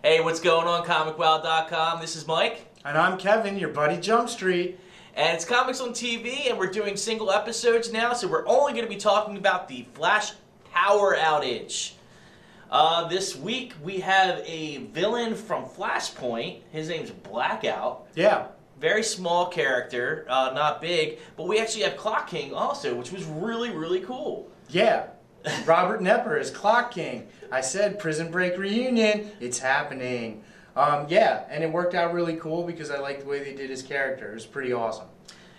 Hey, what's going on, ComicWow.com? This is Mike. And I'm Kevin, your buddy Jump Street. And it's Comics on TV, and we're doing single episodes now, so we're only going to be talking about the Flash power outage. This week, we have a villain from Flashpoint. His name's Blackout. Yeah. Very small character, not big, but we actually have Clock King also, which was really, really cool. Yeah. Robert Nepper is Clock King. I said Prison Break reunion. It's happening. Yeah, and it worked out really cool because I liked the way they did his character. It was pretty awesome.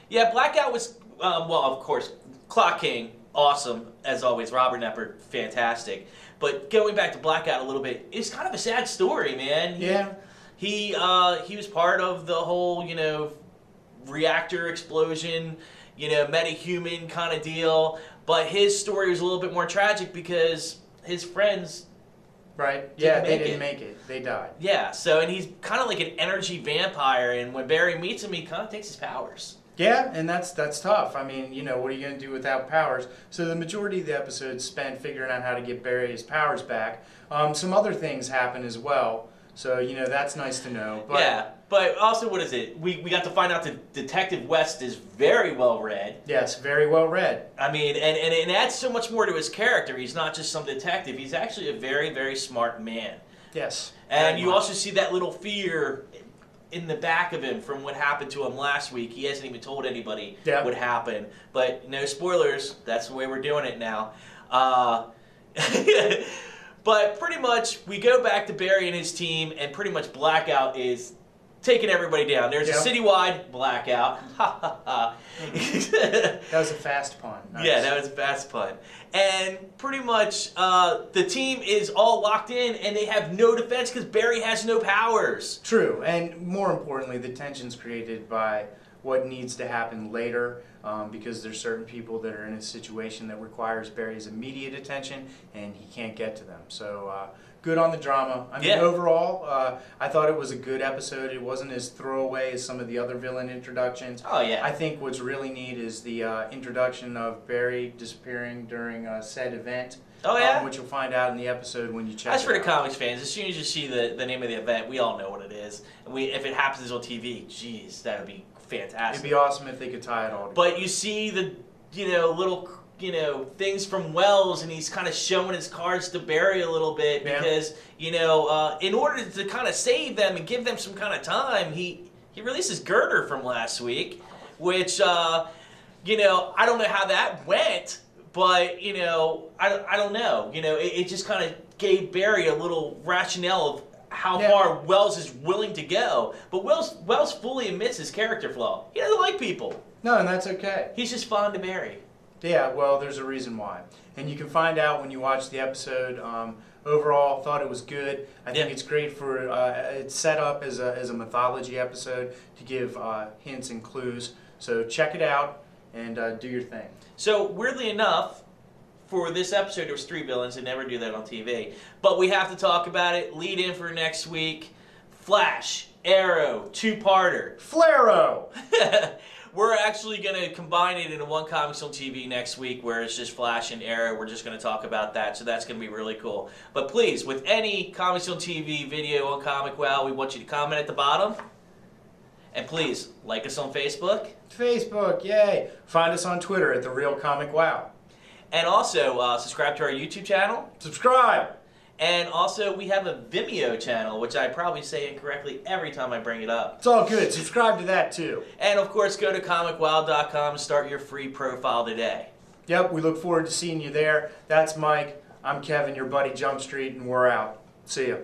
Yeah, Blackout was, well, of course, Clock King, awesome, as always. Robert Nepper, fantastic. But going back to Blackout a little bit, it's kind of a sad story, man. He was part of the whole, reactor explosion, metahuman kind of deal. But his story was a little bit more tragic because his friends they didn't make it. They died. Yeah, so, and he's kind of like an energy vampire, and when Barry meets him, he kind of takes his powers. Yeah, and that's tough. I mean, what are you going to do without powers? So the majority of the episode spent figuring out how to get Barry his powers back. Some other things happen as well, so, that's nice to know. But yeah, but also, what is it? We got to find out that Detective West is very well read. Yes, very well read. I mean, and it adds so much more to his character. He's not just some detective. He's actually a very, very smart man. Yes. And you also see that little fear in the back of him from what happened to him last week. He hasn't even told anybody what happened. But no spoilers. That's the way we're doing it now. But pretty much, we go back to Barry and his team, and pretty much Blackout is taking everybody down. There's a citywide blackout. That was a fast pun. Nice. Yeah, that was a fast pun. And pretty much the team is all locked in and they have no defense because Barry has no powers. True, and more importantly, the tension's created by what needs to happen later because there's certain people that are in a situation that requires Barry's immediate attention and he can't get to them. So good on the drama. I mean, overall, I thought it was a good episode. It wasn't as throwaway as some of the other villain introductions. Oh, yeah. I think what's really neat is the introduction of Barry disappearing during a said event. Oh, yeah? Which you'll find out in the episode when you check it out. As for the comics fans, as soon as you see the name of the event, we all know what it is. And if it happens on TV, geez, that would be fantastic. It'd be awesome if they could tie it all together. But you see the, little, things from Wells, and he's kind of showing his cards to Barry a little bit because, in order to kind of save them and give them some kind of time, he releases Girder from last week, which, I don't know how that went, but, I don't know. It just kind of gave Barry a little rationale of how far Wells is willing to go. But Wells fully admits his character flaw. He doesn't like people. No, and that's okay. He's just fond of Barry. Yeah, well, there's a reason why. And you can find out when you watch the episode. Overall, thought it was good. I think it's great for, it's set up as a mythology episode to give hints and clues. So check it out and do your thing. So, weirdly enough, for this episode, there was 3 villains. They never do that on TV. But we have to talk about it. Lead in for next week. Flash, Arrow, 2-parter. Flaro! We're actually going to combine it into one Comics on TV next week where it's just Flash and Arrow. We're just going to talk about that, so that's going to be really cool. But please, with any Comics on TV video on ComicWow, we want you to comment at the bottom. And please, like us on Facebook. Facebook, yay! Find us on Twitter at @TheRealComicWow. And also, subscribe to our YouTube channel. Subscribe! And also, we have a Vimeo channel, which I probably say incorrectly every time I bring it up. It's all good. Subscribe to that, too. And, of course, go to ComicWow.com and start your free profile today. Yep, we look forward to seeing you there. That's Mike. I'm Kevin, your buddy Jump Street, and we're out. See ya.